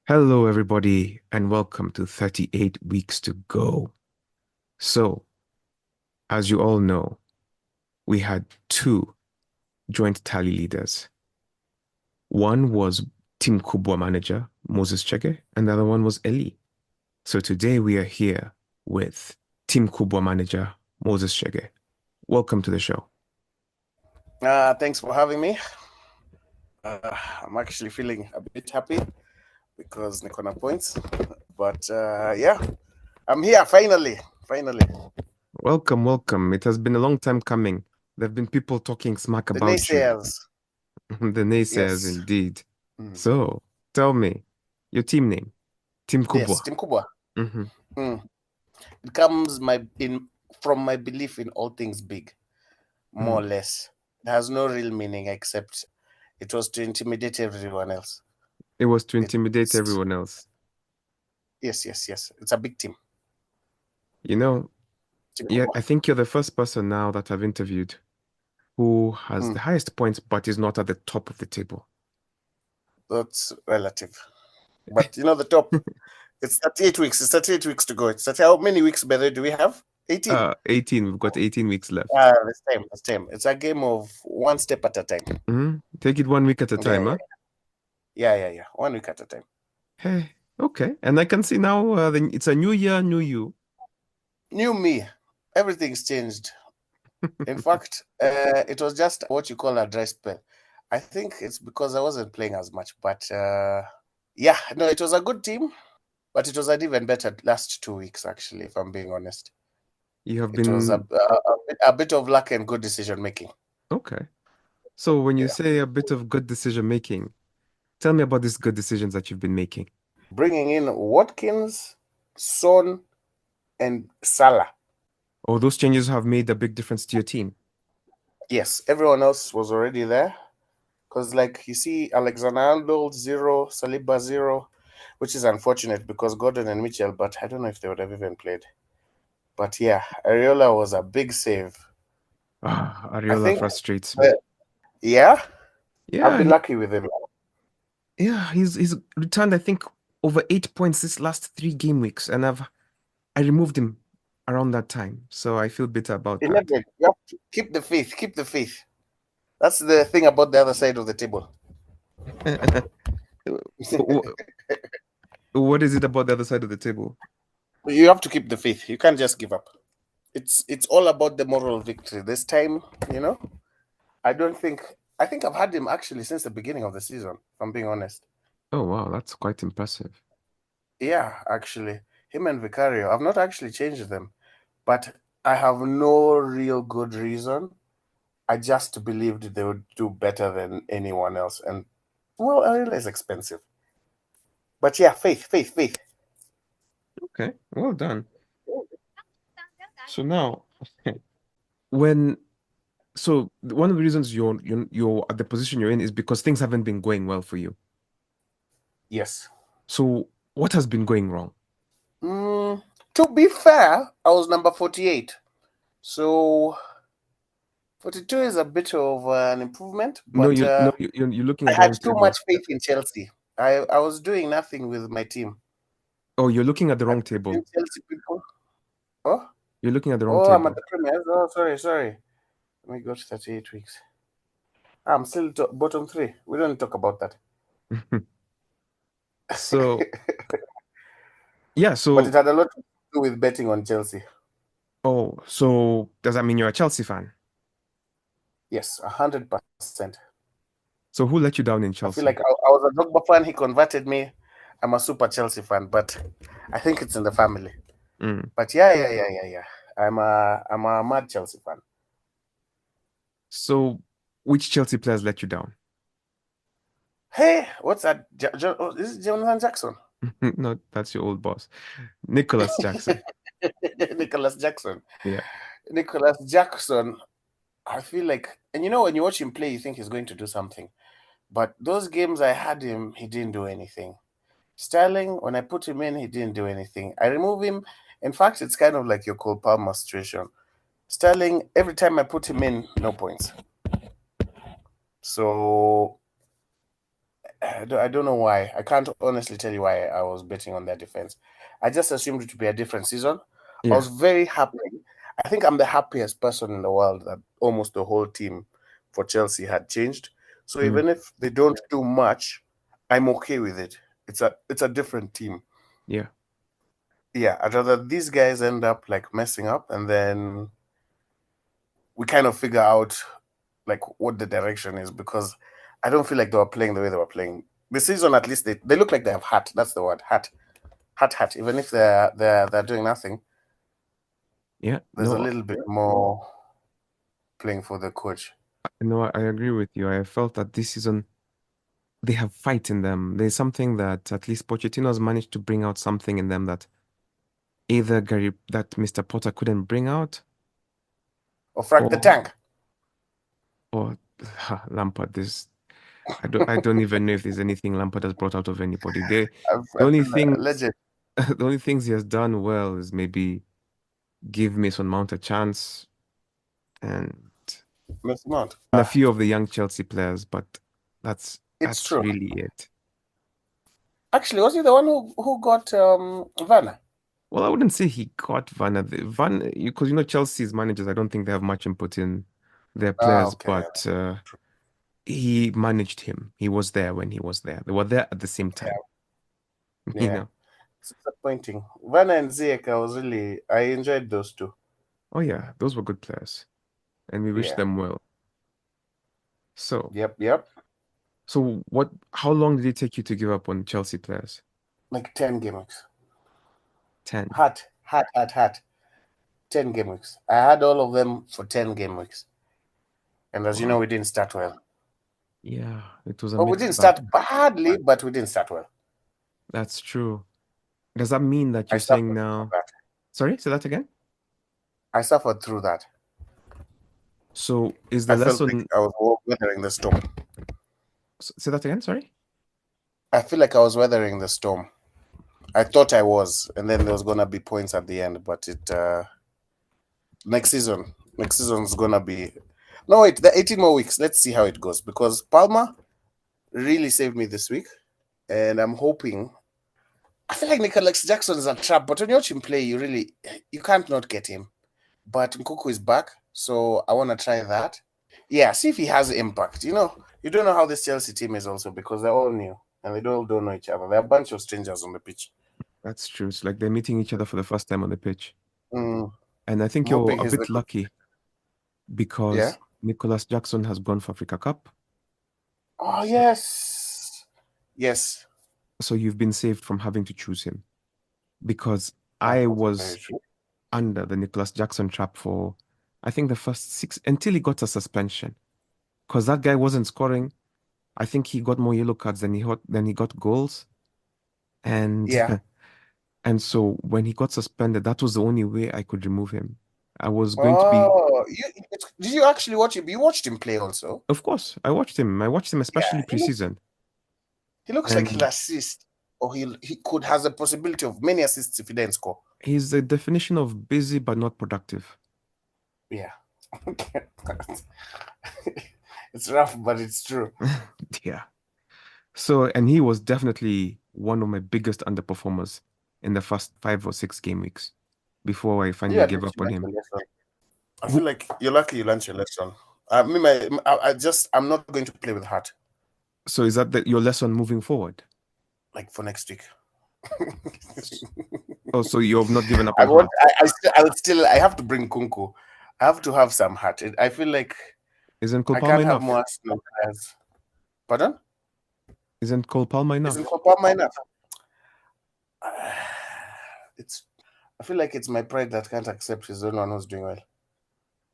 Hello, everybody, and welcome to 38 Weeks to Go. So, as you all know, we had two joint tally leaders. One was Team Kubwa manager, Moses Chege, and the other one was Eli. So today we are here with Team Kubwa manager, Moses Chege. Welcome to the show. Thanks for having me. I'm actually feeling a bit happy because niko na points. But yeah, I'm here finally. Finally. Welcome, welcome. It has been a long time coming. There have been people talking smack The about you. naysayers. The naysayers, Yes. indeed. Mm. So, tell me, your team name, Team Yes, Kubwa. Team Kubwa. hmm Mm. It comes from my belief in all things big, more or Mm. less. It has no real meaning except it was to intimidate everyone else. It was to intimidate It's everyone else. yes. It's a big team. You know, Team yeah, Kubwa. I think you're the first person now that I've interviewed who has Mm. the highest points but is not at the top of the table. That's relative. But the top. It's 38 weeks. It's 38 weeks to go. It's 30, how many weeks better do we have? 18. 18. We've got 18 weeks left. This time. This time. It's a game of one step at a time. Take it 1 week at a Yeah, time, yeah, huh? yeah. 1 week at a time. Hey, okay. And I can see now it's a new year, new you. New me. Everything's changed. In fact, it was just what you call a dry spell. I think it's because I wasn't playing as much. But yeah, no, it was a good team. But it was an even better last 2 weeks, actually, if I'm being honest. You have It was been a bit of luck and good decision making. okay. So when you Yeah. say a bit of good decision making, tell me about these good decisions that you've been making. Bringing in Watkins, Son, and Salah. Oh, those changes have made a big difference to your team. Yes, everyone else was already there. Because, like, you see, Alexander-Arnold, zero, Saliba, zero, which is unfortunate because Gordon and Mitchell, but I don't know if they would have even played. But yeah, Areola was a big save. I Ariola think, frustrates uh, me. yeah, I've Yeah, been lucky with him. yeah, he's returned, I think, over 8 points this last 3 game weeks, and I removed him around that time. So I feel bitter about that. 11. You have to keep the faith. Keep the faith. That's the thing about the other side of the table. Wh- What is it about the other side of the table? You have to keep the faith. You can't just give up. It's all about the moral victory. This time, you know, I think I've had him actually since the beginning of the season, if I'm being honest. Oh wow, that's quite impressive. Yeah, actually. Him and Vicario. I've not actually changed them, but I have no real good reason. I just believed they would do better than anyone else. And well, I realize expensive. But yeah, faith. Okay, well done. So now, when one of the reasons you're at the position you're in is because things haven't been going well for you. Yes. So what has been going wrong? Mm, to be fair, I was number 48. So 42 is a bit of an improvement, No, but you're looking I at the had wrong too table. much faith in Chelsea. I was doing nothing with my team. Oh, you're looking at the I wrong believed in table. Chelsea people. Oh, You're looking at the wrong oh, I'm at table. the Premier. Oh, sorry. Let me go to 38 weeks. I'm still bottom three. We don't talk about that. So yeah, But it so had a lot to do with betting on Chelsea. oh, so does that mean you're a Chelsea fan? Yes, 100%. So who let you down in I feel Chelsea? like I was a Drogba fan. He converted me. I'm a super Chelsea fan, but I think it's in the family. Mm. But yeah. I'm a mad Chelsea fan. So which Chelsea players let you down? Hey, what's that? Is it Jonathan Jackson? No, that's your old boss, Nicholas Jackson. Nicholas Jackson. Yeah. Nicholas Jackson. I feel like, and when you watch him play, you think he's going to do something. But those games I had him, he didn't do anything. Sterling, when I put him in, he didn't do anything. I remove him. In fact, it's kind of like your Cole Palmer situation. Sterling, every time I put him in, no points. So I don't know why. I can't honestly tell you why I was betting on their defense. I just assumed it to be a different season. I Yeah. was very happy. I think I'm the happiest person in the world that almost the whole team for Chelsea had changed. So Mm, even if they don't do much, I'm okay with it. It's a different team. yeah. Yeah, I'd rather these guys end up like messing up and then we kind of figure out like what the direction is because I don't feel like they were playing the way they were playing. This season at least they look like they have heart. That's the word. Heart. Heart. Even if they're doing nothing, Yeah. there's a No, little bit more playing for the coach. no, I agree with you. I felt that this season they have fight in them. There's something that at least Pochettino has managed to bring out something in them that either that Mr. Potter couldn't bring out, Or Frank the or Tank. or Lampard. This I don't even know if there's anything Lampard has brought out of anybody. The I only feel like a things legend. the only things he has done well is maybe give Mason Mount a chance and Miss Mount. a few of the young Chelsea players, but that's It's that's true. really it. Actually, was he the one who got Vanna? Well, I wouldn't say he got Van because Chelsea's managers. I don't think they have much input in their Ah, players, okay. but he managed him. He was there when he was there. They were there at the same Yeah, time. You yeah. know. It's disappointing. Vanna and Ziyech, I enjoyed those two. Oh yeah, those were good players, and we wish Yeah. them well. So, Yep, yep. so what? How long did it take you to give up on Chelsea players? Like 10 game weeks. 10. Hot. 10 game weeks. I had all of them for 10 game weeks. And as you know, Wow. we didn't start well. Yeah, it was a Well, we mixed didn't bag. start badly, but we didn't start well. That's true. Does that mean that I you're saying suffered through now? that. Sorry, say that again. I suffered through that. So is the I felt like lesson? I was weathering the storm. Say that again. Sorry. I feel like I was weathering the storm. I thought I was, and then there was gonna be points at the end, but it next season's gonna be no wait, the 18 more weeks. Let's see how it goes because Palmer really saved me this week, and I'm hoping. I feel like Nicholas Jackson is a trap, but when you watch him play, you can't not get him. But Nkuku is back, so I want to try that. Yeah, see if he has impact. You don't know how this Chelsea team is also because they're all new and they all don't know each other. They're a bunch of strangers on the pitch. That's true. It's like they're meeting each other for the first time on the pitch. Mm, And I think I'm you're hoping a he's the bit good. lucky Yeah. because Nicholas Jackson has gone for Africa Cup. Oh So, yes, yes. so you've been saved from having to choose him because That's I also very was true. under the Nicholas Jackson trap for, I think, the first six until he got a suspension because that guy wasn't scoring. I think he got more yellow cards than he got goals. And Yeah. and so when he got suspended, that was the only way I could remove him. I was going to be, Oh, did you actually watch him? You watched him play also. of course, I watched him. I watched him Yeah, especially preseason. he looks like he'll And assist, or he could has a possibility of many assists if he didn't score. he's the definition of busy but not productive. Yeah. It's rough, but it's true. Yeah. So, and he was definitely one of my biggest underperformers in the first 5 or 6 game weeks before I You finally at gave least up you on learned him. your lesson. I feel Who like you're lucky you learned your lesson. I'm not going to play with heart So is that your lesson moving forward? like for next week. Oh, so you've not given up I on want. heart. I would still. I have to bring Kunku. I have to have some heart. I feel like Isn't Cole I Palmer can't have enough? more Arsenal players. Pardon? Isn't Cole Palmer Isn't enough? Kopama enough? It's. I feel like it's my pride that can't accept he's the only one who's doing well.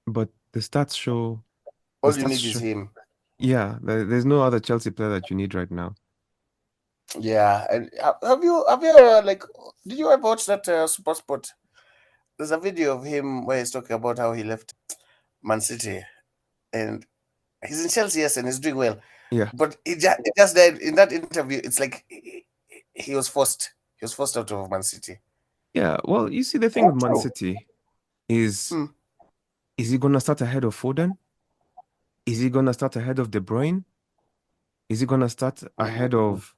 But the All you stats need is show, him. yeah, there's no other Chelsea player that you need right now. Yeah, and have you ever like did you ever watch that Super Sport? There's a video of him where he's talking about how he left Man City and he's in Chelsea, yes, and he's doing well. Yeah. But it just that in that interview, it's like he was forced. He was forced out of Man City. Yeah. Well, you see, the thing Not with Man true. City is Hmm. is he gonna start ahead of Foden? Is he gonna start ahead of De Bruyne? Is he gonna start ahead Mm, of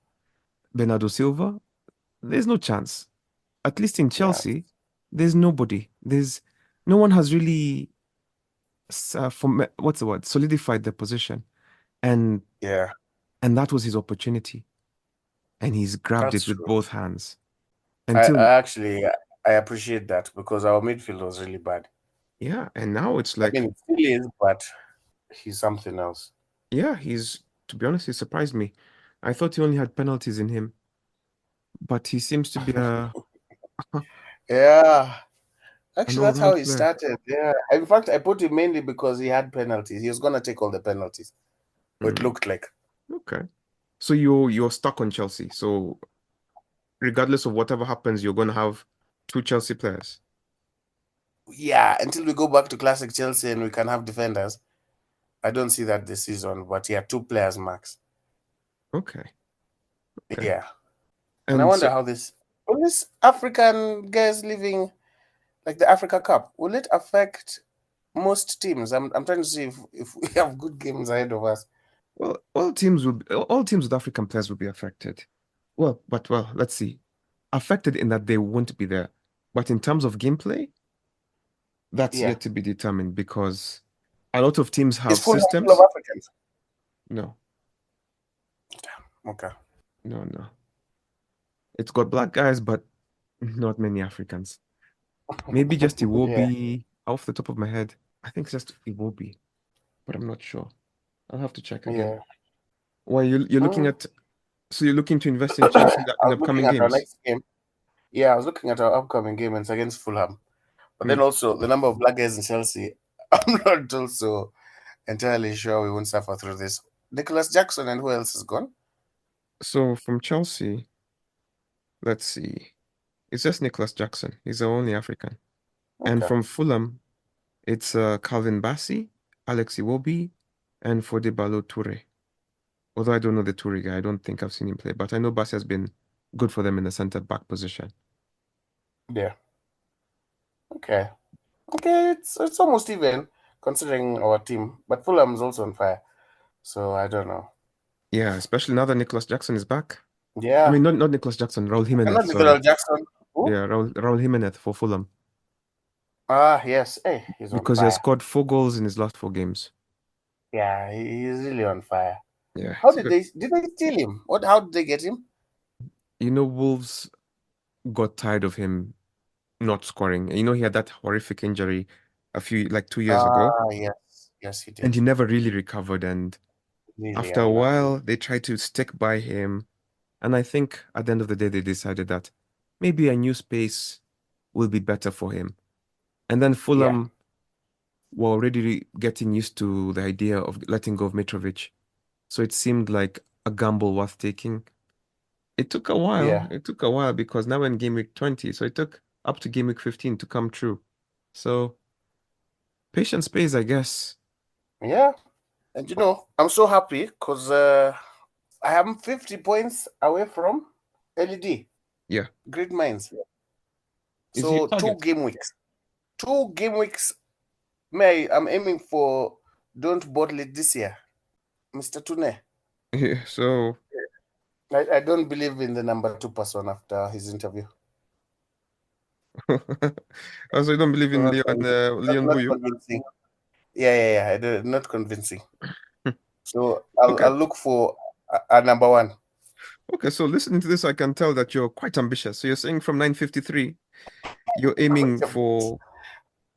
Bernardo Silva? There's no chance. At least in yeah, Chelsea, there's nobody. There's no one has really what's the word? Solidified the position. And yeah, and that was his opportunity. And he's grabbed that's it with true. both hands. I Until actually I appreciate that because our midfield was really bad. yeah, and now it's I like mean, it still is, but he's something else. yeah, he's to be honest, he surprised me. I thought he only had penalties in him, but he seems to be Yeah, an actually, that's how all-round he player. started. Yeah, in fact, I put him mainly because he had penalties. He was gonna take all the penalties. It Mm, looked like. okay. So you're stuck on Chelsea. So regardless of whatever happens, you're gonna have two Chelsea players. Yeah, until we go back to classic Chelsea and we can have defenders. I don't see that this season, but yeah, two players max. Okay. Okay. Yeah, and I And wonder so how this will this African guys living like the Africa Cup will it affect most teams? I'm trying to see if we have good games ahead of us. well, all teams with African players will be affected. Well, let's see. Affected in that they won't be there. But in terms of gameplay, that's Yeah, yet to be determined because a lot of teams is have Fulham full of systems. Africans? No, Okay. no. It's got black guys, but not many Africans. Maybe just Yeah, Iwobi off the top of my head. I think it's just Iwobi, but I'm not sure. I'll have to check again. yeah. Why you're looking Mm. at so you're looking to invest in Chelsea I in was looking upcoming at our games? next game. Yeah, I was looking at our upcoming game and it's against Fulham. But Hmm. then also the number of black guys in Chelsea, I'm not also entirely sure we won't suffer through this. Nicholas Jackson and who else is gone? So from Chelsea, let's see. It's just Nicholas Jackson. He's the only African. And Okay. from Fulham, it's Calvin Bassey, Alex Iwobi, and Fodebalo Toure. Although I don't know the Toure guy, I don't think I've seen him play, but I know Bassey has been good for them in the centre back position. Yeah. Okay. Okay, it's almost even considering our team. But Fulham's also on fire. So I don't know. Yeah, especially now that Nicholas Jackson is back. I Yeah. mean, not Nicholas Jackson, Raul And Jimenez, not sorry. Nicholas Jackson. Who? Yeah, Raul Jimenez for Fulham Ah, yes. Hey, he's on because he has fire. scored 4 goals in his last 4 games. Yeah, he's really on fire. Yeah, How it's a did good. they steal him? How did they get him? Wolves got tired of him not scoring. He had that horrific injury like 2 years ago, Ah, yes. Yes, he and did. he never really recovered. And Really after a unlucky. while, they tried to stick by him. And I think at the end of the day, they decided that maybe a new space will be better for him. And then Yeah. Fulham were already getting used to the idea of letting go of Mitrovic. So it seemed like a gamble worth taking. It took a while. Yeah. It took a while because now we're in game week 20. So it took up to game week 15 to come true. So patience pays, I guess. Yeah. And I'm so happy because I am 50 points away from LED. Yeah. Great minds. Is he your So two target? game weeks. 2 game weeks. May I'm aiming for don't bottle it this year. Mr. Tune. Yeah, so I don't believe in the number two person after his interview. also you don't believe in Not Leon convincing. Leon Not Buyu? convincing. Yeah. Not convincing. So I'll Okay. look for a number one. Okay, so listening to this, I can tell that you're quite ambitious. So you're saying from 953, you're aiming Quite a bit. for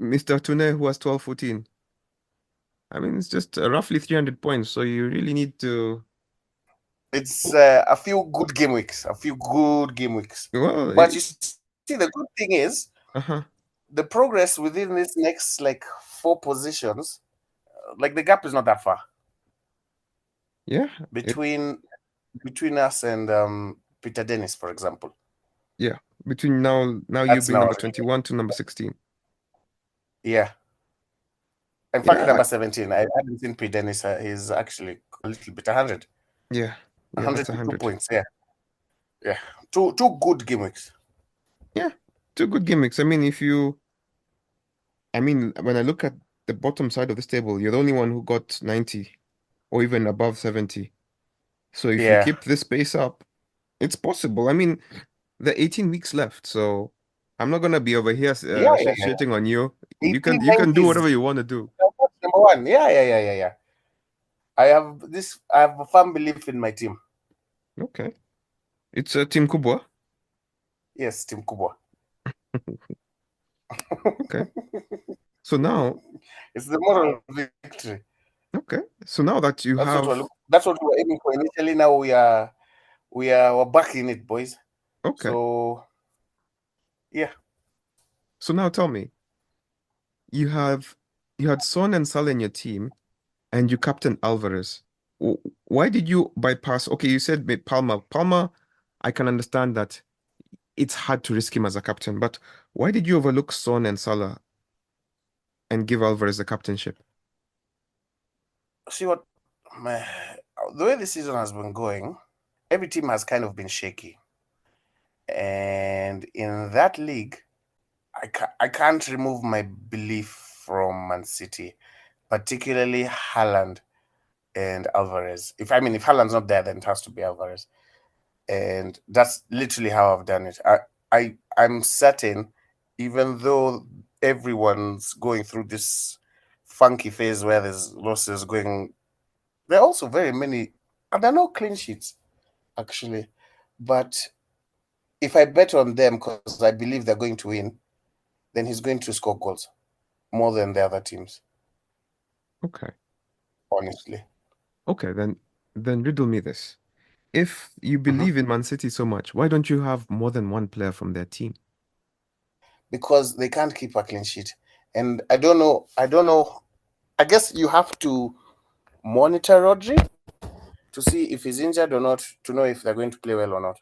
Mr. Tune, who has 1214. I mean, it's just roughly 300 points. So you really need to, It's a few good game weeks. A few good game weeks. well, But you see, the good thing is uh-huh. the progress within this next like four positions. Like the gap is not that far Yeah, it, between us and Peter Dennis, for example. yeah. Between now you That's being now number 21 to number 16. yeah. In fact, Yeah, number 17. I haven't seen Peter Dennis. He's actually a little bit 100. yeah, that's 102 100. points. Yeah, yeah. Two good game weeks. Yeah, two good gimmicks. I mean, when I look at the bottom side of this table, you're the only one who got 90 or even above 70. So if you Yeah. keep this pace up, it's possible. I mean, there are 18 weeks left, so I'm not gonna be over here Yeah, yeah, yeah. shitting on you. You can 18 do is whatever you want to do. number one. Yeah, yeah, yeah, yeah, yeah. I have a firm belief in my team. Okay. It's a Team Kubwa. Yes, Team Kubwa. Okay. So now, It's the moral victory. okay. So now that you have, That's what we were aiming for initially. Now we're back in it, boys. okay. So yeah. So now tell me, you have you had Son and Salah in your team, and you captain Alvarez. Why did you bypass? Okay, you said Palmer. Palmer, I can understand that it's hard to risk him as a captain, but why did you overlook Son and Salah and give Alvarez the captainship? See what my the way the season has been going, every team has kind of been shaky. And in that league, I can't remove my belief from Man City, particularly Haaland and Alvarez. If Haaland's not there, then it has to be Alvarez. And that's literally how I've done it. I'm certain, even though everyone's going through this funky phase where there's losses going, there are also very many, and there are no clean sheets actually. But if I bet on them because I believe they're going to win, then he's going to score goals more than the other teams, Okay. honestly. Okay, then riddle me this. If you Mhm. believe in Man City so much, why don't you have more than one player from their team? Because they can't keep a clean sheet. And I don't know. I don't know. I guess you have to monitor Rodri to see if he's injured or not, to know if they're going to play well or not,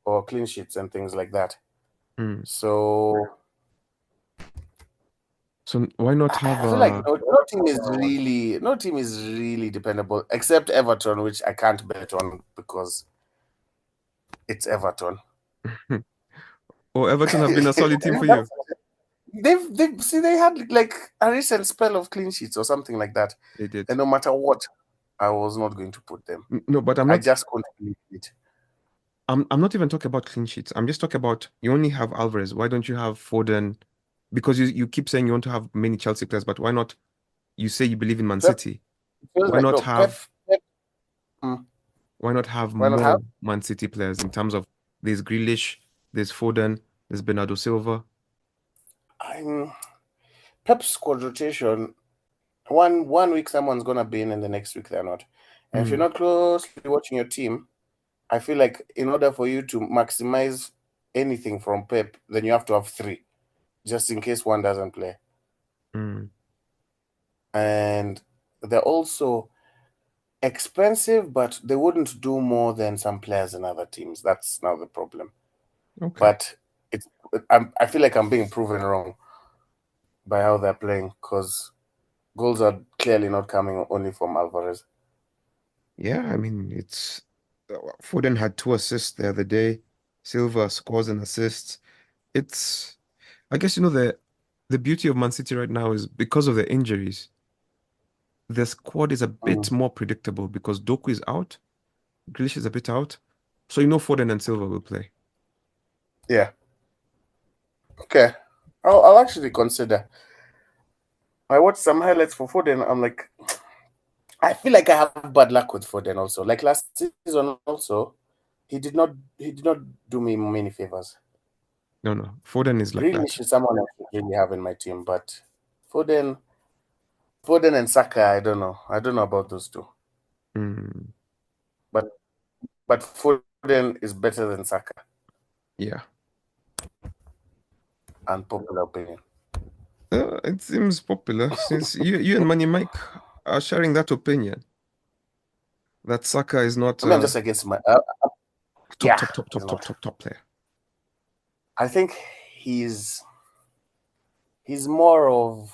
or clean sheets and things like that. Hmm. So So why not have I feel like no team is really dependable except Everton, which I can't bet on because it's Everton. or Everton have been a solid team for you? That's, they've see they had like a recent spell of clean sheets or something like that, They did. and no matter what, I was not going to put them. No, but I just couldn't believe it. I'm not even talking about clean sheets. I'm just talking about you only have Alvarez. Why don't you have Foden? Because you keep saying you want to have many Chelsea players, but why not? You say you believe in Man Pep City. feels Why like not no Pep. have Pep mm, why not have why not have? more Man City players in terms of there's Grealish, there's Foden, there's Bernardo Silva. I'm Pep's squad rotation. One week someone's gonna be in, and the next week they're not. And if you're Mm, not closely watching your team, I feel like in order for you to maximize anything from Pep, then you have to have three, just in case one doesn't play. mm, And they're also expensive, but they wouldn't do more than some players in other teams. That's now the problem. okay. But it's I feel like I'm being proven wrong by how they're playing because goals are clearly not coming only from Alvarez. Yeah, I mean Foden had 2 assists the other day. Silva scores and assists. It's I guess the beauty of Man City right now is because of the injuries, the squad is a bit Mm, more predictable because Doku is out, Grealish is a bit out, so you know Foden and Silva will play. yeah. Okay. I'll actually consider. I watched some highlights for Foden. I'm like, I feel like I have bad luck with Foden also. Like last season also, he did not do me many favors. No, no, Foden is like that. Grealish is someone I should really have in my team, but Foden Foden and Saka, I don't know. I don't know about those two. Mm, But Foden is better than Saka, yeah. unpopular opinion. It seems popular since you and Manny Mike are sharing that opinion that Saka is not I mean, I'm just against my top, yeah, top, top, he's top, top, not. top, top player. I think he's he's more of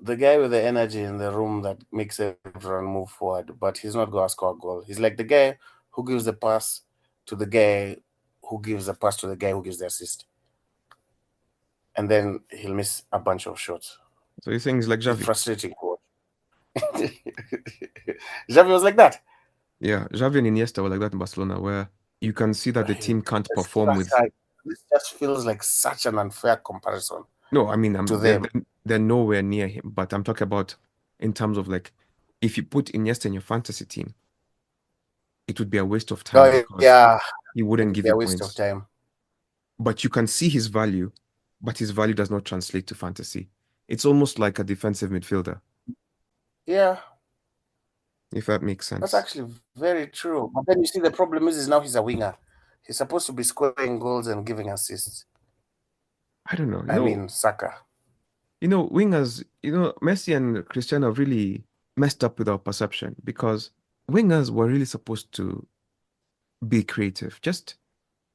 the guy with the energy in the room that makes everyone move forward, but he's not going to score a goal. He's like the guy who gives the pass to the guy who gives the pass to the guy who gives the assist. And then he'll miss a bunch of shots. So you think he's like It's Xavi? frustrating to watch. Xavi was like that. Yeah, Xavi and Iniesta were like that in Barcelona, where you can see that the team can't perform with. This just feels like such an unfair comparison No, I mean, to they're, them. they're nowhere near him. But I'm talking about in terms of like, if you put Iniesta in your fantasy team, it would be a waste of time Oh because yeah, he wouldn't it'd give be you a waste of points. time. But you can see his value, but his value does not translate to fantasy. It's almost like a defensive midfielder, Yeah, if that makes that's sense. actually very true. But then you see, the problem is now he's a winger. He's supposed to be scoring goals and giving assists. I don't know. I mean, Saka. Wingers, Messi and Cristiano really messed up with our perception because wingers were really supposed to be creative. Just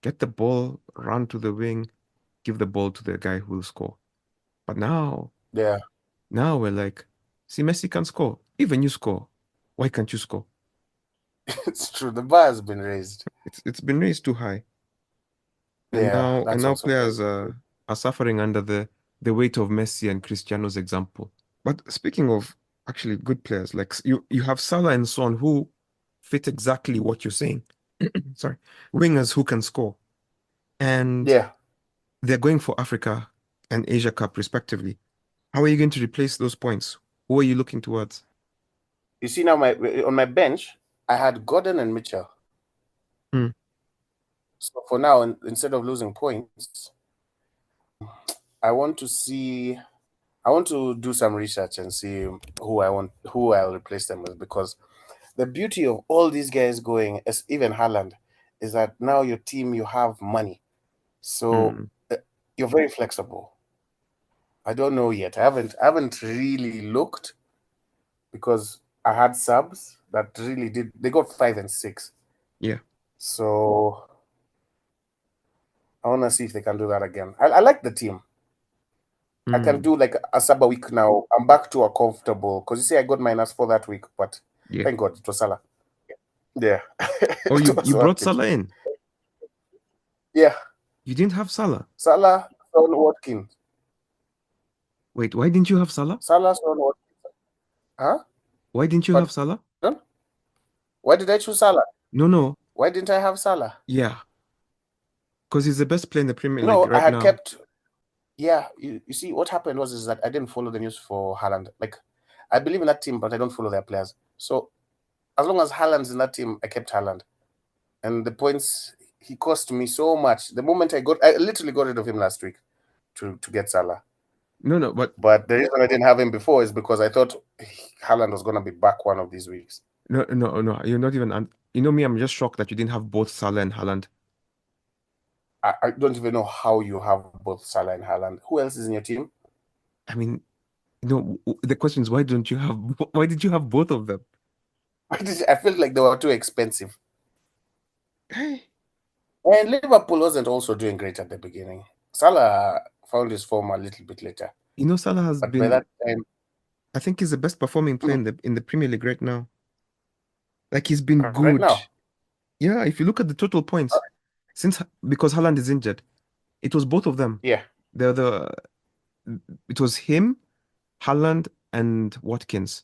get the ball, run to the wing, give the ball to the guy who will score. But Yeah, now we're like, see, Messi can score. Even you score. Why can't you score? it's true. The bar has been raised. It's been raised too high. And Yeah, now and that's now also very players true. are suffering under the weight of Messi and Cristiano's example. But speaking of actually good players, like you have Salah and Son who fit exactly what you're saying. Sorry, wingers who can score, and Yeah. they're going for Africa and Asia Cup respectively. How are you going to replace those points? Who are you looking towards? You see now, my on my bench, I had Gordon and Mitchell. Hmm, So for now, instead of losing points, I want to see. I want to do some research and see who I'll replace them with, because the beauty of all these guys going, as even Haaland, is that now your team, you have money, so hmm, you're very flexible. I don't know yet. I haven't really looked, because I had subs that really did. They got 5 and 6. yeah. So I want to see if they can do that again. I like the team. I can Hmm, do like a sub a week now. I'm back to a comfortable, because you see, I got -4 that week, but yeah. thank God it was Salah. Yeah, Oh, it you was brought worth it. Salah in. Yeah, You didn't have Salah. Salah, Son, Watkins. Wait, why didn't you have Salah? Salah, Son, Watkins. Huh? Why didn't you have Pardon? Salah? Why did I choose Salah? No, no. Why didn't I have Salah? Yeah, because he's the best player in the Premier League No, I right had now. kept. Yeah, you see, what happened was is that I didn't follow the news for Haaland. Like, I believe in that team, but I don't follow their players. So as long as Haaland's in that team, I kept Haaland. And the points, he cost me so much. The moment I literally got rid of him last week to get Salah. No, no, but But the reason I didn't have him before is because I thought Haaland was gonna be back one of these weeks. no, no, no. You're not even. You know me. I'm just shocked that you didn't have both Salah and Haaland. I don't even know how you have both Salah and Haaland. Who else is in your team? I mean, the question is why don't you have? Why did you have both of them? I felt like they were too expensive. Hey, And Liverpool wasn't also doing great at the beginning. Salah found his form a little bit later, Salah has but by been. that time, I think he's the best performing player in the Premier League right now. Like he's been right good. now, Yeah, if you look at the total uh, points, since because Haaland is injured, it was both of them. yeah. The it was him, Haaland, and Watkins.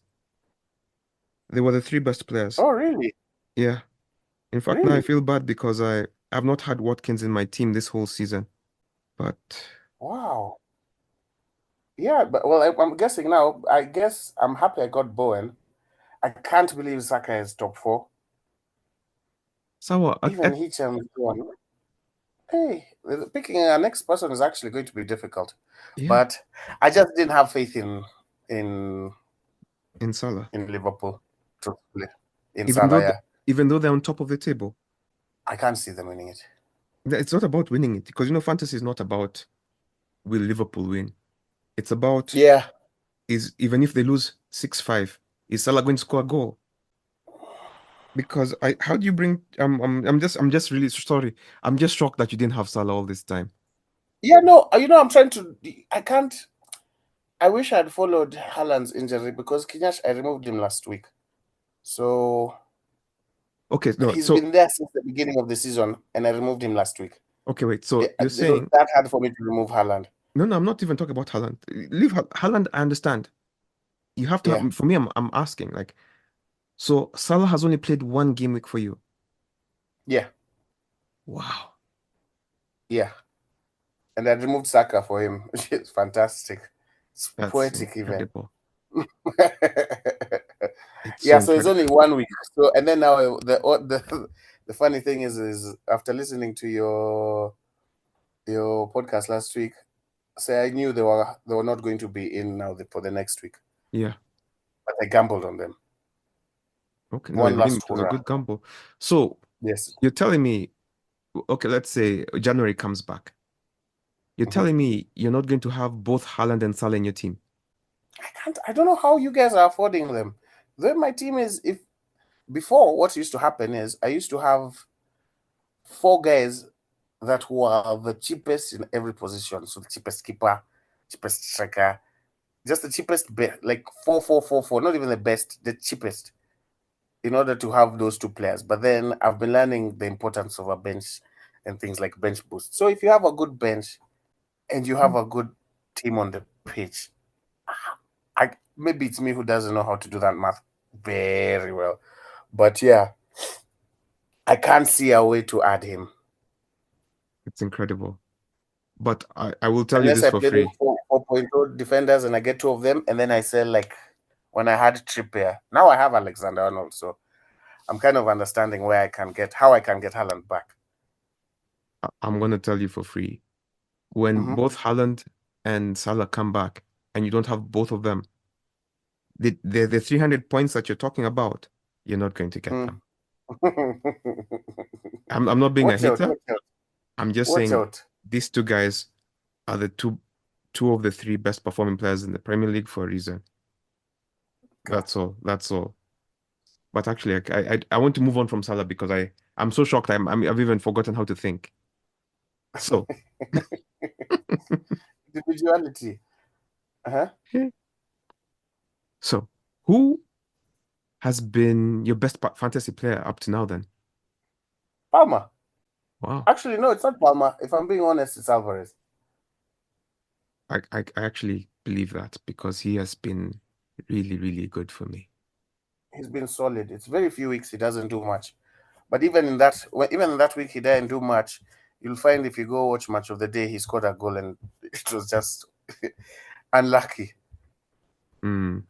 They were the three best players. Oh, really? Yeah. In fact, now I Really? feel bad because I've not had Watkins in my team this whole season. But Wow. Yeah, but well, I'm guessing now. I guess I'm happy I got Bowen. I can't believe Saka is top four. Sawa, Even Hicham is one. Hey, picking our next person is actually going to be difficult. yeah, But I just didn't have faith in in Salah. in Liverpool, truthfully. In Even Salah, though yeah. even though they're on top of the table, I can't see them winning it. it's not about winning it because fantasy is not about will Liverpool win. It's about Yeah. is even if they lose 6-5, is Salah going to score a goal? Because how do you bring I'm just really sorry. I'm just shocked that you didn't have Salah all this time. Yeah, no, I'm trying to. I can't. I wish I'd followed Haaland's injury, because Kinyash, I removed him last week. So Okay, no, he's so been there since the beginning of the season, and I removed him last week. okay, wait. So you're It was saying that hard for me to remove Haaland. no, no, I'm not even talking about Haaland. Leave Haaland, I understand. you have to Yeah, have, for me, I'm asking, like, so Salah has only played one game week for you. yeah, Wow. yeah. And I removed Saka for him, which is fantastic. It's That's poetic even. incredible. It's so Yeah, so it's incredible. only 1 week. So and then now the funny thing is after listening to your podcast last week, say I knew they were not going to be in now for the next week, Yeah. but I gambled on them. Okay. No, One last it was a hurrah. good gamble. So Yes. you're telling me, okay, let's say January comes back. You're Mhm. telling me you're not going to have both Haaland and Salah in your team. I don't know how you guys are affording them. Then my team is if before what used to happen is I used to have four guys that were the cheapest in every position. So the cheapest keeper, cheapest striker, just the cheapest bet, like 4-4-4-4, not even the best, the cheapest, in order to have those two players. But then I've been learning the importance of a bench and things like bench boost. So if you have a good bench and you have Mm. a good team on the pitch, I maybe it's me who doesn't know how to do that math very well. But yeah, I can't see a way to add him. It's incredible. But I will tell you Unless this I for play those free. 4.0 defenders and I get two of them, and then I sell like when I had Trippier. Now I have Alexander Arnold, so I'm kind of understanding where I can get how I can get Haaland back. I'm going to tell you for free. When Hmm. both Haaland and Salah come back and you don't have both of them, the 300 points that you're talking about, you're not going to get them. Mm. I'm not being a Watch out! hater. Watch out! I'm just Watch saying out! these two guys are the two of the three best performing players in the Premier League for a reason. Okay. That's all. That's all. But actually, I want to move on from Salah because I'm so shocked. I've even forgotten how to think. So, Individuality. Uh-huh. so who has been your best fantasy player up to now? Then, Palmer. wow, Actually, no, it's not Palmer. If I'm being honest, it's Alvarez. I actually believe that because he has been really really good for me. He's been solid. It's very few weeks he doesn't do much. But even in that week he didn't do much. You'll find if you go watch match of the day, he scored a goal and it was just unlucky. Mm,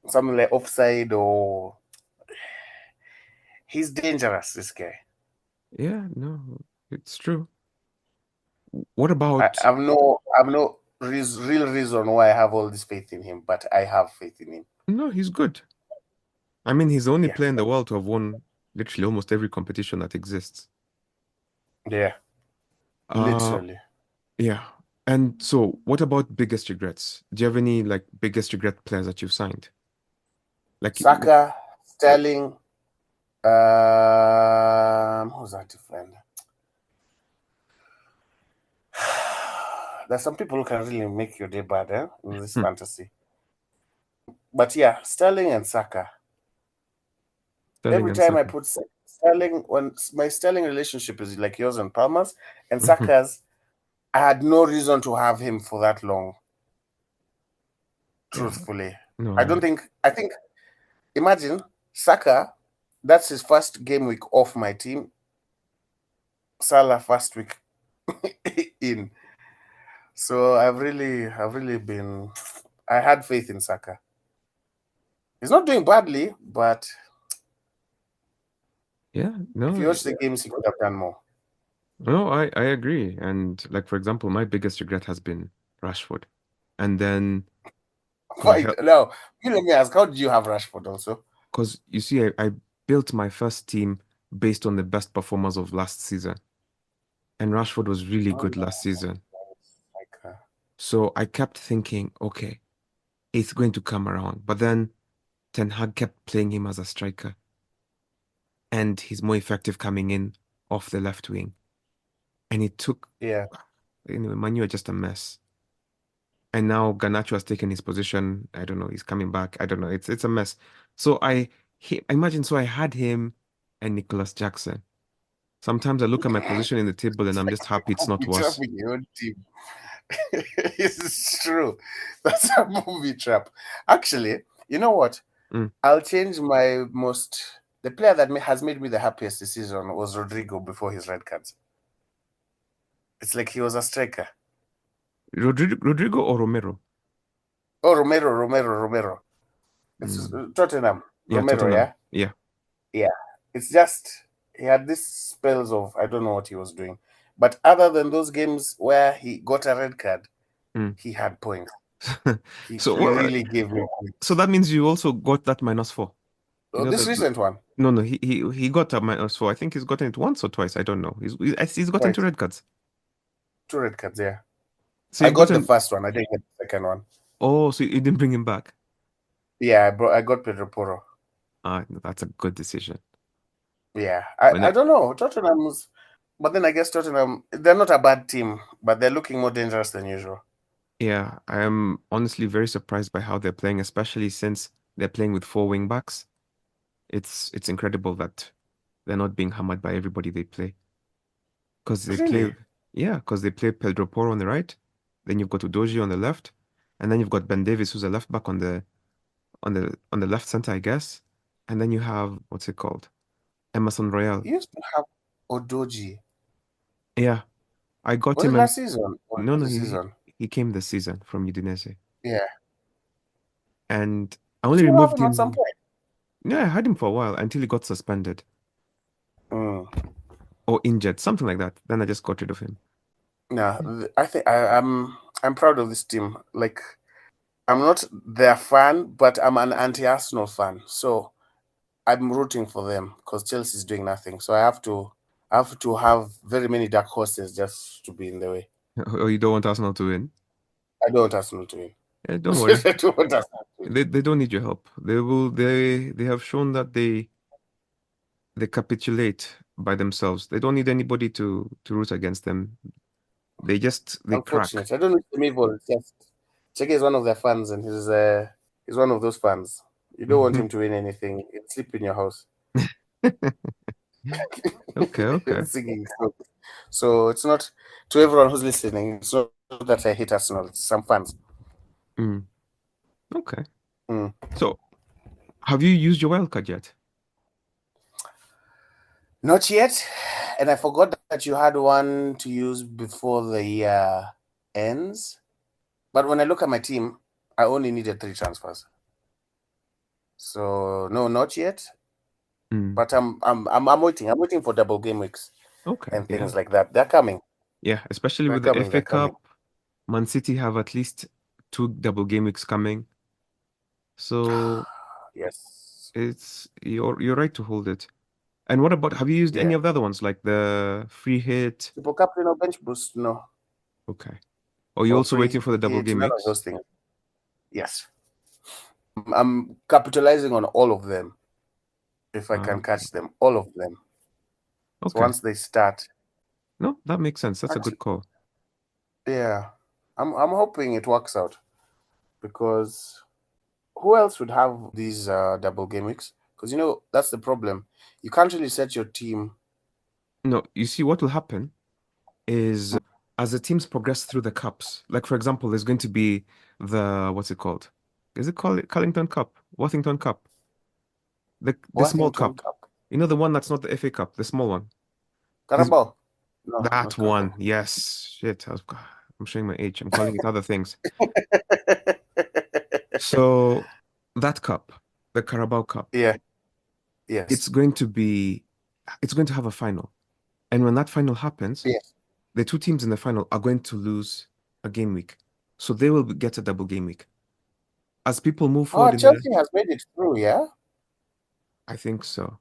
Something like offside or he's dangerous. This guy. yeah, no, it's true. What I about? have no real reason why I have all this faith in him, but I have faith in him. No, he's good. I mean, he's the only Yeah, player in the world to have won literally almost every competition that exists. yeah, Uh, literally. yeah. And so, what about biggest regrets? Do you have any like biggest regret players that you've signed? Like, Saka, Sterling, who's that defender? There's some people who can really make your day bad, in this hmm, fantasy. But yeah, Sterling and Saka. Sterling Every and time I Saka. put Sterling, when my Sterling relationship is like yours and Palmer's, and Mhm. Saka's, I had no reason to have him for that long. Yeah. Truthfully, No, I don't think. I think imagine Saka. That's his first game week off my team. Salah first week in. So I've really been. I had faith in Saka. He's not doing badly, but yeah, if no, you watch the games, he could have done more. no, I agree. And like for example, my biggest regret has been Rashford. And then because Wait, now you let me ask, how did you have Rashford also? because you see, I built my first team based on the best performers of last season. And Rashford was really Oh, good last season. like, So I kept thinking, okay, it's going to come around. But then Ten Hag kept playing him as a striker, and he's more effective coming in off the left wing. And it took, yeah, anyway, Manu are just a mess. And now Garnacho has taken his position. I don't know. He's coming back. I don't know. It's a mess. So imagine. So I had him and Nicholas Jackson. Sometimes I look at my position in the table and I'm just happy it's not you tell worse. me your own team. It's true. That's a movie trap. Actually, you know what? Mm. I'll change my most. The player that has made me the happiest this season was Rodrigo before his red cards. It's like he was a striker. Rodrigo or Romero? Oh, Romero. It's Mm. Tottenham. Yeah, Romero, Tottenham. yeah? Yeah. Yeah. It's just, he had these spells of, I don't know what he was doing. But other than those games where he got a red card, Mm. he had points. So He what? really gave me So points. that means you also got that -4. You Oh, know this recent one, no, no, he got a -4. I think he's gotten it once or twice. I don't know. He's gotten two twice, red cards. two red cards, yeah. So I you've got the gotten. first one. I didn't get the second one. Oh, so you didn't bring him back. Yeah, I got Pedro Porro. Ah, no, that's a good decision. Yeah, When I don't know. Tottenham's, but then I guess Tottenham, they're not a bad team, but they're looking more dangerous than usual. Yeah, I am honestly very surprised by how they're playing, especially since they're playing with four wing backs. It's incredible that they're not being hammered by everybody they play. Because they play, Really? yeah, because they play Pedro Porro on the right, then you've got Udogie on the left, and then you've got Ben Davis, who's a left back on the left center, I guess, and then you have what's it called, Emerson Royale. He used to have Odoji. Yeah, I got Was him, it and last season or no, no, this he season? he came this season from Udinese, Yeah. and I Did only you have removed him at some him. point? Yeah, I had him for a while until he got suspended Mm. or injured, something like that. Then I just got rid of him. No, I think I'm proud of this team. Like, I'm not their fan, but I'm an anti-Arsenal fan. So I'm rooting for them because Chelsea's doing nothing. So I have to have very many dark horses just to be in the way. Oh, you don't want Arsenal to win? I don't want Arsenal to win. Don't worry. I don't want Arsenal to win. They don't need your help. They have shown that they capitulate by themselves. They don't need anybody to root against them. They crack. Unfortunate. I don't know if it's evil. It's just Chege is one of their fans, and he's one of those fans. You don't want him to win anything. He'll sleep in your house Okay, okay. singing. So it's not, to everyone who's listening. It's not that I hate Arsenal. It's some fans. Mm, okay. Mm. So, have you used your wildcard yet? Not yet, and I forgot that you had one to use before the year ends. But when I look at my team, I only needed 3 transfers. So no, not yet. Mm, But I'm waiting. I'm waiting for double game weeks okay, and yeah. things like that. They're coming. Yeah, especially They're with the coming. FA They're coming. Cup, Man City have at least two double game weeks coming. So, Yes. you're right to hold it. And what about, have you used any Yeah. of the other ones like the free hit? Triple captain or bench boost? No. Okay. Or you're Or also waiting free for the double hit? game None of weeks? those things. Yes. I'm capitalizing on all of them if I Ah, can catch them. All of them. So okay. once they start, No, that makes sense. That's a good actually, call. yeah. I'm hoping it works out because who else would have these double game weeks? Because that's the problem. You can't really set your team. No, you see, what will happen is as the teams progress through the cups, like for example, there's going to be what's it called? Is it called Carlington Cup? Worthington Cup? The small Worthington cup. Cup. You know the one that's not the FA Cup, the small one. There's Carabao. No, that not one. Carabao. Yes. Shit. I'm showing my age. I'm calling it other things. So that cup, the Carabao Cup, Yeah. it's Yes. going to be it's going to have a final. And when that final happens, Yes. the two teams in the final are going to lose a game week. So they will get a double game week. As people move Oh, forward Chelsea has made it through. Yeah. I think so.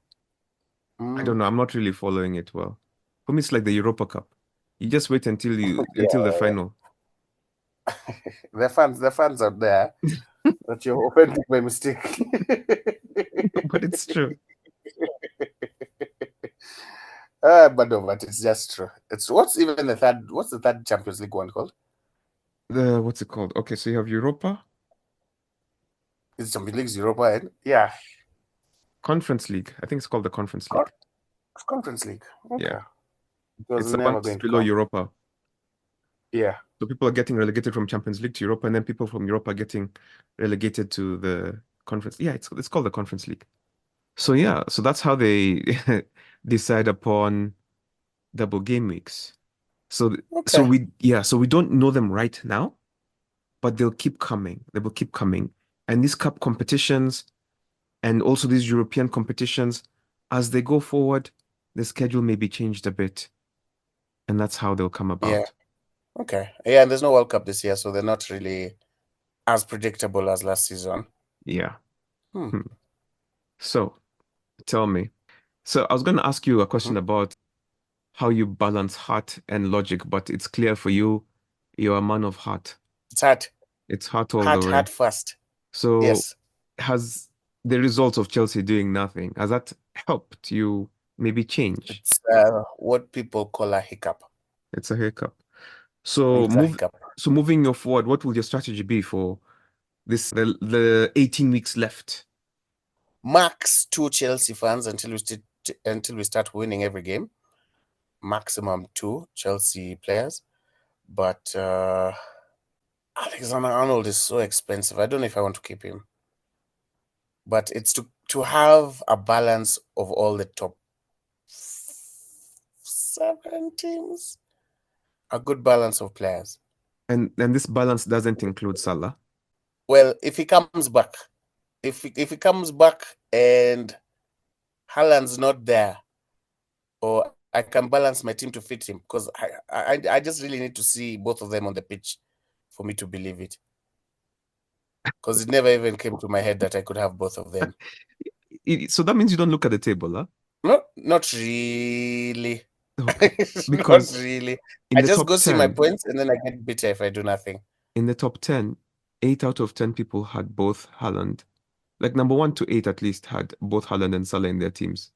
I Mm. don't know. I'm not really following it well. For me, it's like the Europa Cup. You just wait until the Yeah. final. The fans out there that you're offending by mistake. But it's true. But it's just true. It's what's the third Champions League one called? What's it called? Okay, so you have Europa It's Champions League's Europa, yeah. Conference League. I think it's called the Conference Con- League. Conference League. Yeah. Okay. It was It's the one never that's going to below count. Europa. Yeah. So people are getting relegated from Champions League to Europe, and then people from Europe are getting relegated to the conference. Yeah, it's called the Conference League. So yeah, so that's how they decide upon double game weeks. So Okay. so we don't know them right now, but they'll keep coming. They will keep coming. And these cup competitions and also these European competitions, as they go forward, the schedule may be changed a bit, and that's how they'll come Yeah. about. Okay. Yeah, and there's no World Cup this year, so they're not really as predictable as last season. Yeah. Hmm. Hmm. So tell me. So I was going to ask you a question Mhm. about how you balance heart and logic, but it's clear for you, you're a man of heart. It's hard. It's heart all the Hard, way. hard first. So Yes. has the results of Chelsea doing nothing, has that helped you maybe change? It's what people call a hiccup. It's a hiccup. So It's a move hiccup. so moving you forward, what will your strategy be for the 18 weeks left? Max two Chelsea fans until we start winning every game. Maximum two Chelsea players. But Alexander Arnold is so expensive. I don't know if I want to keep him. But it's to have a balance of all the top seven teams. A good balance of players. And this balance doesn't include Salah. Well, if he comes back, if he comes back and Haaland's not there, or I can balance my team to fit him, because I just really need to see both of them on the pitch for me to believe it. Because it never even came to my head that I could have both of them. So that means you don't look at the table, huh? No, not really. Okay. Not Because really. in I the just top go see my 10, points and then I get bitter if I do nothing. in the top 10, 8 out of 10 people had both Haaland. Like number 1 to 8 at least had both Haaland and Salah in their teams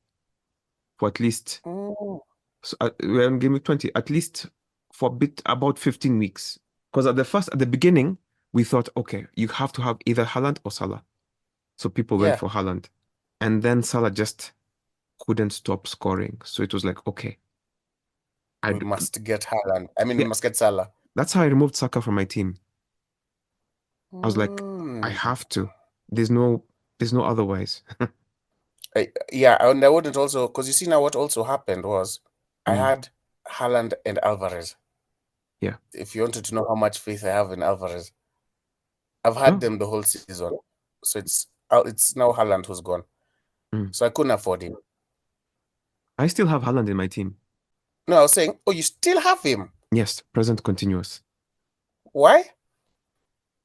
for at least Mm, so, we're in game week 20, at least for a bit about 15 weeks. Because at the beginning, we thought, okay, you have to have either Haaland or Salah. So people went yeah, for Haaland. And then Salah just couldn't stop scoring. So it was like, okay, I we d- must get Haaland. I mean, we yeah, must get Salah. that's how I removed Saka from my team. I was like, I Mm. have to. There's no there's no otherwise. Yeah, and I wouldn't also, because you see now what also happened was I Mm, had Haaland and Alvarez. yeah. If you wanted to know how much faith I have in Alvarez, I've had Oh, them the whole season. So it's now Haaland who's gone. mm. So I couldn't afford him. I still have Haaland in my team. No, I was saying, oh, you still have him. Yes, present continuous. Why?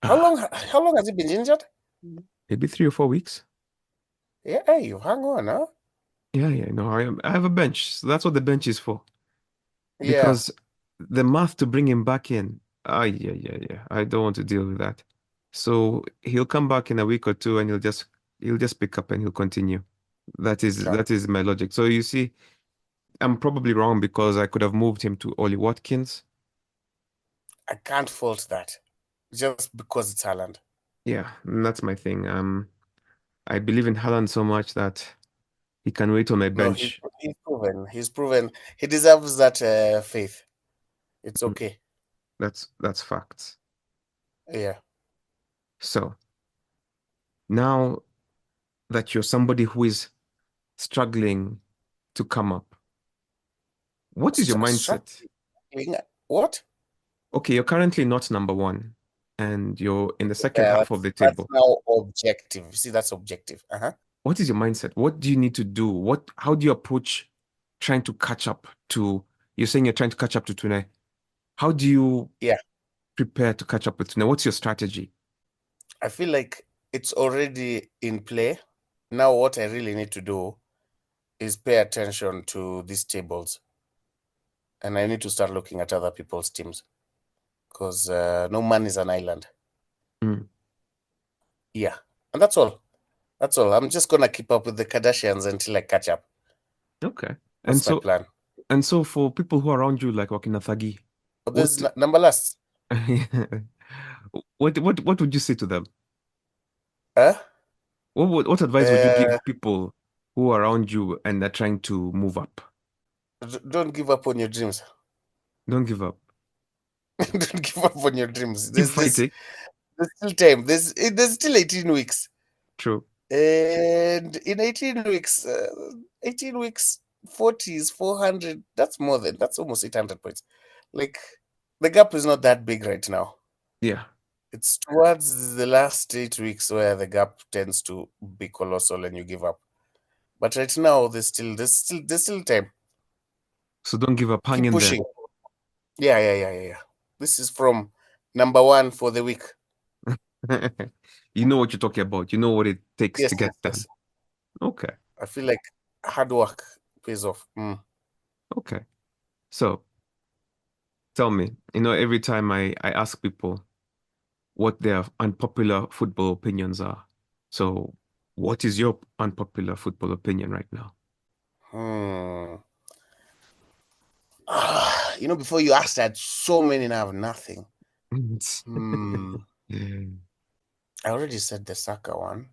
How Ah, long how long has he been injured? maybe 3 or 4 weeks. Yeah, hey, you hang on, huh? Yeah. No, I have a bench. So that's what the bench is for. Yeah. Because the math to bring him back in, yeah. I don't want to deal with that. So he'll come back in a week or two and he'll just pick up and he'll continue. Okay. That is my logic. So you see, I'm probably wrong because I could have moved him to Ollie Watkins. I can't fault that. Just because it's Haaland. Yeah, and that's my thing. I believe in Haaland so much that he can wait on my No, bench. he's proven. He's proven he deserves that faith. It's Mm, okay. that's facts. Yeah. So now that you're somebody who is struggling to come up, what is your mindset? Struggling. What? Okay, you're currently not number one, and you're in the second Yeah, half of that's the that's table. now objective. See, that's objective. Uh-huh. What is your mindset? What do you need to do? How do you approach trying to catch up to, you're saying you're trying to catch up to Tune. How do you Yeah. prepare to catch up with Tune? What's your strategy? I feel like it's already in play. Now what I really need to do is pay attention to these tables. And I need to start looking at other people's teams. Because no man is an island. Mm, Yeah. And that's all. That's all. I'm just gonna keep up with the Kardashians until I catch up. okay. And That's my so plan. for people who are around you, like Wakinathagi, But this what is number last. what would you say to them? Huh? What advice would you Uh, give people who are around you and are trying to move up? don't give up on your dreams. Don't give up. Don't give up on your dreams. Keep There's fighting. there's still time. There's still 18 weeks. True. And in 18 weeks, 40 is 400. That's almost 800 points. Like, the gap is not that big right now. Yeah. It's towards the last 8 weeks where the gap tends to be colossal and you give up. But right now, there's still time. So don't give up. Hang Keep in there. pushing. Yeah. This is from number one for the week. You know what you're talking about. You know what it takes Yes, to yes, get done. yes. Okay. I feel like hard work pays off. Okay. So tell me, every time I ask people what their unpopular football opinions are. So what is your unpopular football opinion right now? Hmm. Before you asked that, so many now have nothing. Hmm. I already said the Saka one.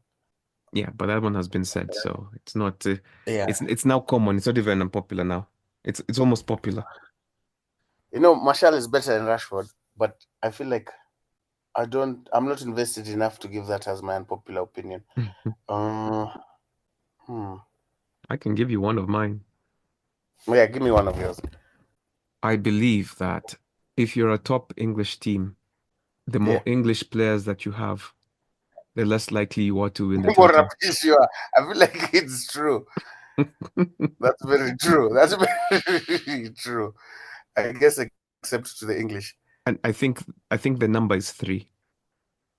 Yeah, but that one has been said, so it's not. Yeah. It's now common. It's not even unpopular now. It's almost popular. Martial is better than Rashford, but I feel like I'm not invested enough to give that as my unpopular opinion. Uh, hmm. I can give you one of mine. Yeah, give me one of yours. I believe that if you're a top English team, the Yeah. more English players that you have, the less likely you are to win the More title. sure. I feel like it's true. That's very true. That's very true. I guess except to the English. And I think the number is three.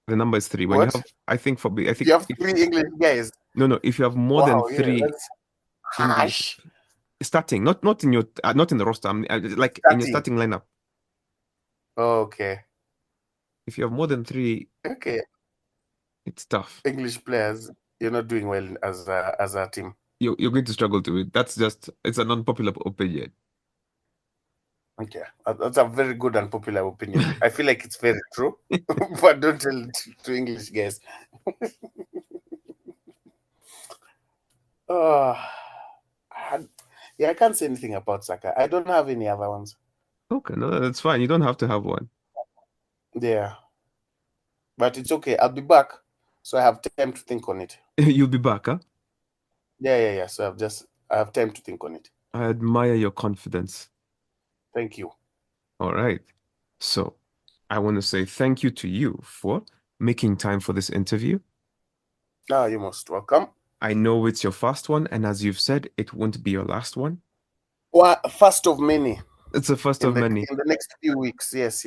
The number is three. When you What? have, I think I You think have three English guys. no, if you have more than Wow, yeah, three that's English harsh. starting, not in your not in the roster, like in your Starting. starting lineup. Okay. If you have more than three, Okay. it's tough. English players, you're not doing well as a team. You're going to struggle to it. It's an unpopular opinion. Okay. That's a very good and popular opinion. I feel like it's very true, but don't tell it to English guys. Uh, I- yeah, I can't say anything about Saka. I don't have any other ones. Okay, no, that's fine. You don't have to have one. Yeah, but it's okay. I'll be back, so I have time to think on it. You'll be back, huh? Yeah. So I have time to think on it. I admire your confidence. Thank you. All right. So I want to say thank you to you for making time for this interview. Ah, you're most welcome. I know it's your first one, and as you've said, it won't be your last one. Well, first of many It's the first in of the many. in the next few weeks. Yes.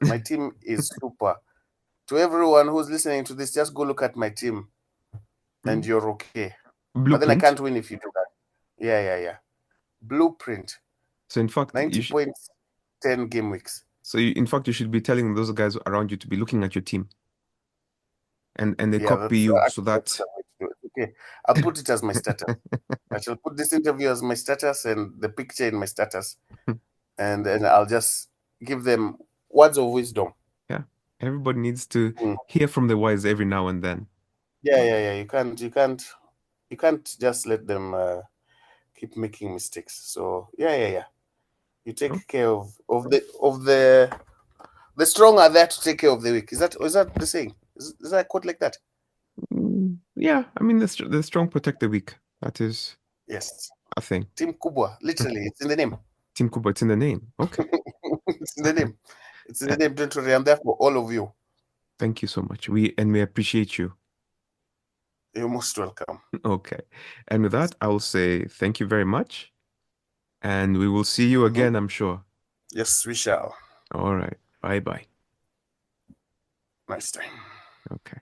My team is super. To everyone who's listening to this, just go look at my team, and Mm. you're okay. But then I Blueprint. can't win if you do that. Yeah. Blueprint. So in fact, 90 points, 10 game weeks. in fact, you should be telling those guys around you to be looking at your team and they Yeah, copy that's you so actually a that better way to do it. Okay. I'll put it as my status. I shall put this interview as my status and the picture in my status. And then I'll just give them words of wisdom. yeah, everybody needs to Mm. hear from the wise every now and then. Yeah. You can't just let them keep making mistakes. So yeah. You Oh, take care of the strong are there to take care of the weak. Is that the saying? Is that a quote like that? yeah, I mean the strong protect the weak. That is Yes. a thing. Team Kubwa. Literally, it's in the name. Team Kubwa, it's in the name. Okay. It's in the name. It's in the Uh, name. Don't worry. I'm there for all of you. Thank you so much. We appreciate you. You're most welcome. Okay. And with that, I will say thank you very much. And we will see you Mhm. again, I'm sure. Yes, we shall. All right. Bye bye. Nice time. Okay.